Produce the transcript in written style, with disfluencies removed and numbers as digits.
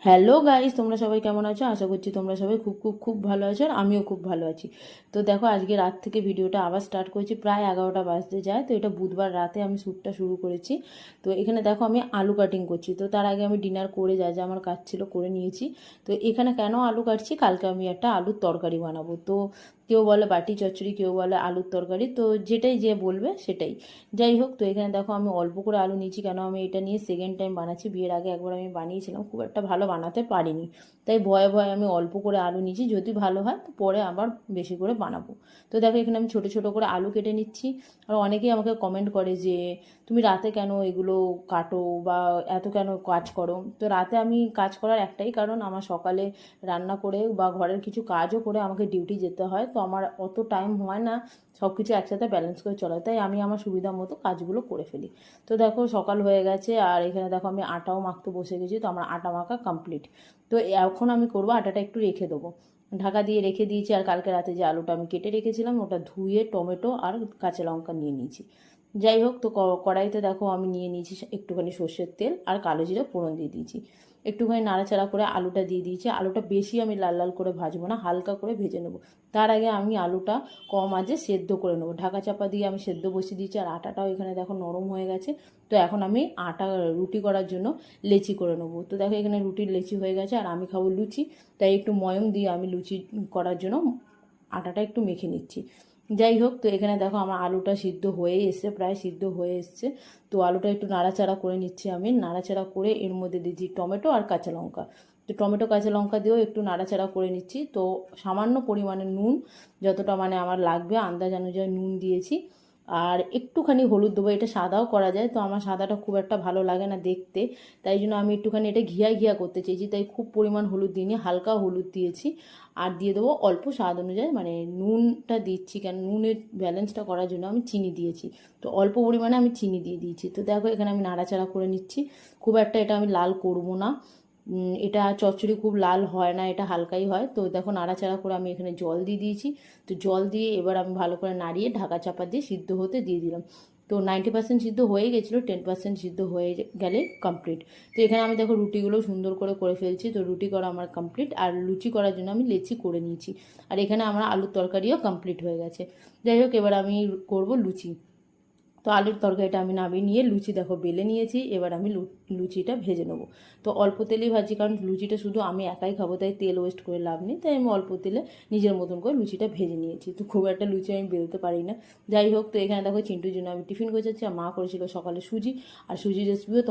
Hello guys, তোমরা সবাই কেমন আছো? আশা করছি তোমরা সবাই খুব খুব খুব ভালো আছো, আর আমিও খুব ভালো আছি। তো দেখো, আজকে রাত থেকে ভিডিওটা আবার স্টার্ট করেছি, প্রায় 11টা বাজতে যায়। তো এটা বুধবার রাতে আমি শ্যুটটা শুরু করেছি। তো এখানে দেখো আমি আলু কাটিং করছি। তো তার আগে আমি ডিনার করে যা যা আমার কাজ ছিল করে নিয়েছি। তো এখানে কেন আলু কাটছি, কালকে আমি একটা আলুর তরকারি বানাবো। তো কেউ বলে বাটি চচ্চড়ি, কেউ বলে আলুর তরকারি, তো যেটাই যে বলবে সেটাই। যাই হোক, তো এখানে দেখো আমি অল্প করে আলু নিয়েছি, কেন আমি এটা নিয়ে সেকেন্ড টাইম বানাচ্ছি। বিয়ের আগে একবার আমি বানিয়েছিলাম, খুব একটা ভালো বানাতে পারিনি, তাই ভয়ে ভয়ে আমি অল্প করে আলু নিয়েছি। যদি ভালো হয় তো পরে আবার বেশি করে বানাবো। তো দেখো এখানে আমি ছোটো ছোটো করে আলু কেটে নিচ্ছি। আর অনেকেই আমাকে কমেন্ট করে যে তুমি রাতে কেন এগুলো কাটো বা এত কেন কাজ করো। তো রাতে আমি কাজ করার একটাই কারণ, আমার সকালে রান্না করে বা ঘরের কিছু কাজও করে আমাকে ডিউটি যেতে হয়। তো আমার অত টাইম হয় না সব কিছু একসাথে ব্যালেন্স করে চলা, তাই আমি আমার সুবিধা মতো কাজগুলো করে ফেলি। তো দেখো সকাল হয়ে গেছে, আর এখানে দেখো আমি আটাও মাখতে বসে গেছি। তো আমার আটা মাখা কমপ্লিট। তো এখন আমি করবো, আটাটা একটু রেখে দেবো, ঢাকা দিয়ে রেখে দিয়েছি। আর কালকে রাতে যে আলুটা আমি কেটে রেখেছিলাম ওটা ধুয়ে টমেটো আর কাঁচা লঙ্কা নিয়ে নিয়েছি। যাই হোক, তো কড়াইতে দেখো আমি নিয়ে নিয়েছি একটুখানি সর্ষের তেল আর কালো জিরে ফোড়ন দিয়ে দিয়েছি। একটুখানি নাড়াচাড়া করে আলুটা দিয়ে দিয়েছি। আলুটা বেশি আমি লাল লাল করে ভাজবো না, হালকা করে ভেজে নেবো। তার আগে আমি আলুটা কম আঁচে সেদ্ধ করে নেবো। ঢাকা চাপা দিয়ে আমি সেদ্ধ বসিয়ে দিয়েছি। আর আটাটাও এখানে দেখো নরম হয়ে গেছে। তো এখন আমি আটা রুটি করার জন্য লেচি করে নেবো। তো দেখো এখানে রুটির লেচি হয়ে গেছে, আর আমি খাবো লুচি, তাই একটু ময়ম দিয়ে আমি লুচি করার জন্য আটাটা একটু মেখে নিচ্ছি। যাই হোক, তো এখানে দেখো আমার আলুটা সিদ্ধ হয়ে এসছে, প্রায় সিদ্ধ হয়ে এসছে। তো আলুটা একটু নাড়াচাড়া করে নিচ্ছি। আমি নাড়াচাড়া করে এর মধ্যে দিচ্ছি টমেটো আর কাঁচা লঙ্কা। তো টমেটো কাঁচা লঙ্কা দিয়েও একটু নাড়াচাড়া করে নিচ্ছি। তো সামান্য পরিমাণে নুন, যতটা মানে আমার লাগবে আন্দাজ অনুযায়ী নুন দিয়েছি। আর একটুখানি হলুদ দেবো, এটা সাদাও করা যায়, তো আমার সাদাটা খুব একটা ভালো লাগে না দেখতে, তাই জন্য আমি একটুখানি এটা ঘিয়া ঘিয়া করতে চেয়েছি, তাই খুব পরিমাণ হলুদ দিইনি, হালকা হলুদ দিয়েছি। আর দিয়ে দেবো অল্প স্বাদ অনুযায়ী, মানে নুনটা দিচ্ছি কেন, নুনের ব্যালেন্সটা করার জন্য আমি চিনি দিয়েছি। তো অল্প পরিমাণে আমি চিনি দিয়ে দিয়েছি। তো দেখো এখানে আমি নাড়াচাড়া করে নিচ্ছি। খুব একটা এটা আমি লাল করব না, এটা চচ্চড়ি খুব লাল হয় না, এটা হালকাই হয়। তো দেখো নাড়াচাড়া করে আমি এখানে জল দিয়ে দিয়েছি। তো জল দিয়ে এবার আমি ভালো করে নাড়িয়ে ঢাকা চাপা দিয়ে সিদ্ধ হতে দিয়ে দিলাম। তো 90% সিদ্ধ হয়ে গেছিলো, 10% সিদ্ধ হয়ে গেলে কমপ্লিট। তো এখানে আমি দেখো রুটিগুলো সুন্দর করে করে ফেলছি। তো রুটি করা আমার কমপ্লিট, আর লুচি করার জন্য আমি লেচি করে নিয়েছি। আর এখানে আমার আলুর তরকারিও কমপ্লিট হয়ে গেছে। যাই হোক, এবার আমি করব লুচি। তো আলুর তরকারিটা আমি নামিয়ে নিয়ে লুচি দেখো বেলে নিয়েছি। এবার আমি লুচিটা ভেজে নেবো। তো অল্প তেলেই ভাজি, কারণ লুচিটা শুধু আমি একাই খাবো, তাই তেল ওয়েস্ট করে লাভ নেই, তাই আমি অল্প তেলে নিজের মতন করে লুচিটা ভেজে নিয়েছি। তো খুব একটা লুচি আমি বেলতে পারি না। যাই হোক, তো এখানে দেখো চিন্টুর জন্য আমি টিফিন গোছাচ্ছি। আর মা করেছিল সকালে সুজি, আর সুজি রেসিপিও